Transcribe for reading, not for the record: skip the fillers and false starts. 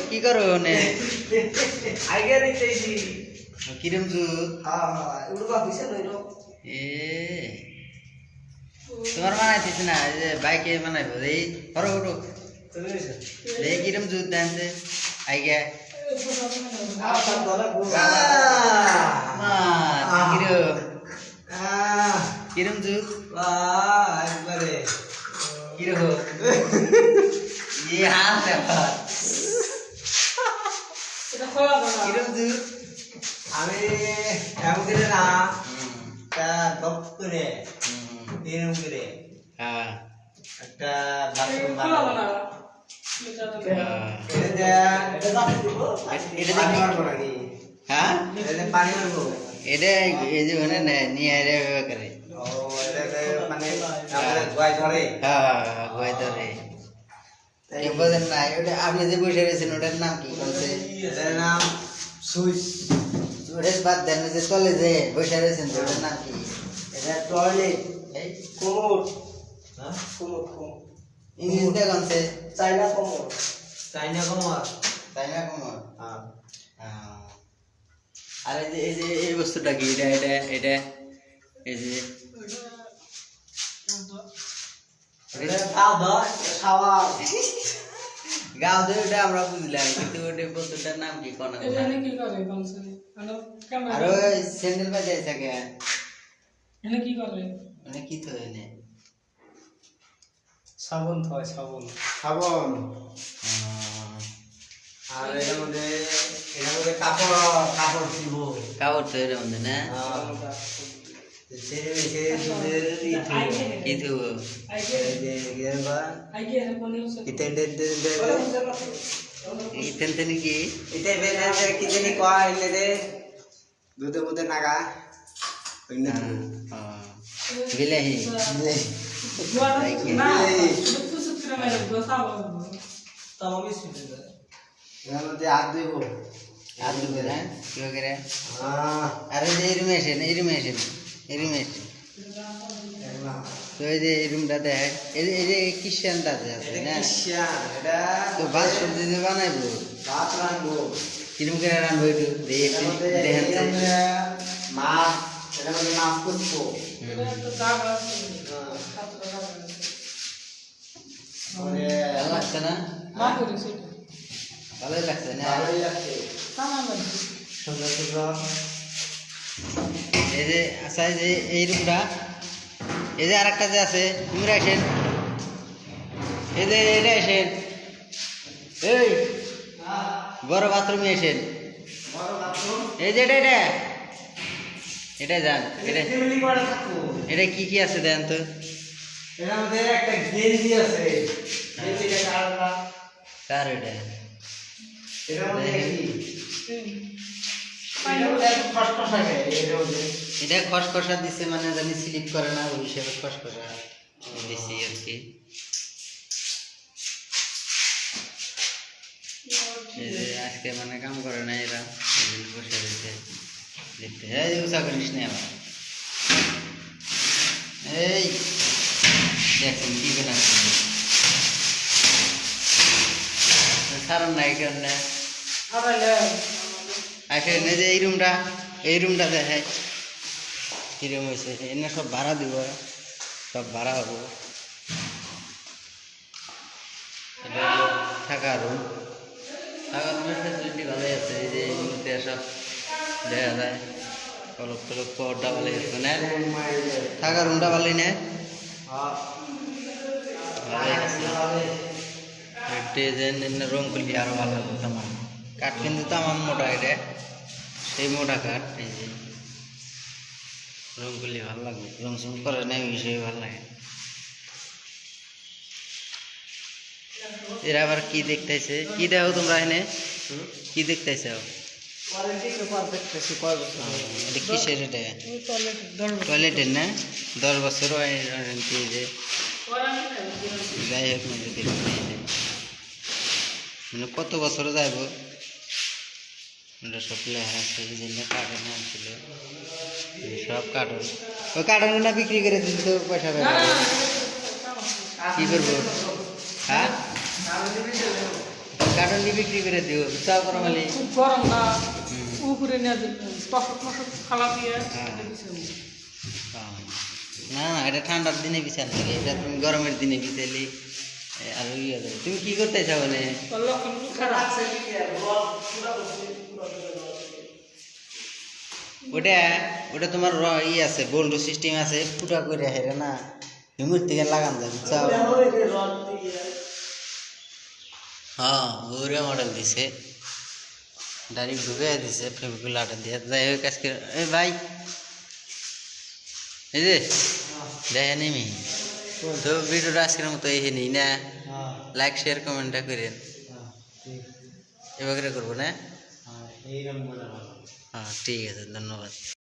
কি করো নে আগে নিতেছি কিরম জুত হ্যাঁ হ্যাঁ এগুলো বা বিশাল হইলো এ তোমার বানাইতেছি না এই যে বাইকে বানাইবো এই ধরো ওঠো তুমি এই কিরম জুত দেনছে আইগে আপনার দলে কিরম কিরম জুত একবারে কিরম ये हाथ है কিরম জুত আমি এমন করে না তা দপ্তরে এরকম করে হ্যাঁ একটা বাথরুম বানাবো এটা পানি মারবো নাকি হ্যাঁ এটা পানি মারবো এটা এই যে মানে নিয়ে আরে করে ও এটা মানে আমাদের ধোয়াই ধরে হ্যাঁ ওই তো রে এই বলেন না ওটা আপনি যে বসে রয়েছেন ওটার নাম কি বলছে এটার নাম সুইচ ওটার বাদ দেন যে চলে যে বসে রয়েছেন ওটার নাম কি এটা টয়লেট এই কোমর হ্যাঁ কোমর ইংলিশ দিয়ে কোনছে চাইনা কোমর চাইনা কোমর তাই না কোমর হ্যাঁ আর এই যে এই বস্তুটা কি এটা এটা এটা এই যে এটা খাওয়া শাওয়ার গাঁও ধরে ওটা আমরা বুঝলাম কিন্তু ওটা বস্তুটার নাম কি কোন এখানে কি করে বলছে হ্যালো ক্যামেরা আর ওই স্যান্ডেল বাজাই থাকে এখানে কি করে মানে কি তো এনে সাবন হয় সাবন সাবন আর এর মধ্যে কাপড় দিব কাপড় তো এর মধ্যে না ছেড়ে রেখে দুধের কি তো আইকে এর কোন ইউজ ইতেন তেন কি দুধে বুধে নাগা বিলাহি না তো সুত্রে মেরে দো সাবন এর মধ্যে হাত ধুইব আর দুবে না কি করে আরে যে ইরমেশন ইরমেশন ইরমেশন তো এই যে রুমটা দেখ এই যে কিষানটা আছে না তো ভাত সবজি দিয়ে বানাইবো ভাত রাখবো কিরম করে রান্নবো একটু দেখেন মাছ এটা মধ্যে মাছ করবো তো দাগ আছে ভালো লাগছে না না করে সেটা ভালোই লাগছে না ভালোই লাগছে সামান লাগছে সুন্দর সুন্দর এই যে আচ্ছা এই যে এই রুমটা এই যে আরেকটা যে আছে তুমি আসেন এই যে এটা আসেন এই বড় বাথরুমে আসেন এই যে এটা এটা এটা যান এটা ফ্যামিলি করে থাকবো এটা কি কি আছে দেন তো এর মধ্যে একটা গেঞ্জি আছে গেঞ্জিটা কারণটা কার এটা এর মধ্যে কি এটা খসখসা দিছে মানে জানি স্লিপ করে না ওই হিসেবে খসখসা দিছি আর কি এই যে আজকে মানে কাম করে না এরা এই জন্য বসে রয়েছে দেখতে এই যে উষা করিস না আবার এই দেখুন কি বানাচ্ছি সারান নাই কেন না আসেন এই যে এই রুমটা দেখে কিরম হয়েছে এনে সব ভাড়া দিব সব ভাড়া হবো এটা হলো থাকা রুম থাকা রুমের ফ্যাসিলিটি ভালোই আছে এই যে এই মুহূর্তে সব দেখা যায় পলক টলক পরটা ভালোই আছে না থাকা রুমটা ভালোই না ভালোই আছে রং করলে আরো ভালো লাগতো আমার কাঠ কিন্তু তো আমার মোটা এটা সেই মোটা কাঠ এই যে রং করলে ভালো লাগবে রং সং করে না ওই হিসেবে ভালো লাগে এরা আবার কি দেখতেছে কি দেখো তোমরা এনে কি দেখতেছে এটা কিসের এটা টয়লেটের না 10 বছর ওয়ারেন্টি যে যাই হোক না যদি মানে কত বছর যাইব এটা সব লেখা আছে এই জন্য কার্টন আনছিল সব কার্টন ওই কার্টনগুলো বিক্রি করে দিলে তো পয়সা পাবে কি করবো হ্যাঁ কার্টন দিয়ে বিক্রি করে দিও চাও করো মালি খুব গরম না উপরে নিয়ে যাবে টসক মশক খালা দিয়ে হ্যাঁ। এটা বিছাবো। না না এটা ঠান্ডার দিনে বিছান থাকে এটা তুমি গরমের দিনে বিছাইলে আর ইয়ে হবে তুমি কি করতে চাও মানে তোর লক্ষণ খারাপ ওটা ওটা তোমার ই আছে বোল্ড সিস্টেম আছে ফুটা করে হেরে না হিমুর থেকে লাগান যাবে চাও হ্যাঁ ওরে মডেল দিছে ডাইরেক্ট ঢুকে দিছে ফেবিকুল আটা দিয়ে যাই হোক আজকে এই ভাই এই যে দেখে নেমি তো ভিডিওটা আজকের মতো এই নেই না হ্যাঁ লাইক শেয়ার কমেন্টটা করেন হ্যাঁ ঠিক এভাবে করবো না হ্যাঁ এইরকম করে ভালো হ্যাঁ ঠিক আছে ধন্যবাদ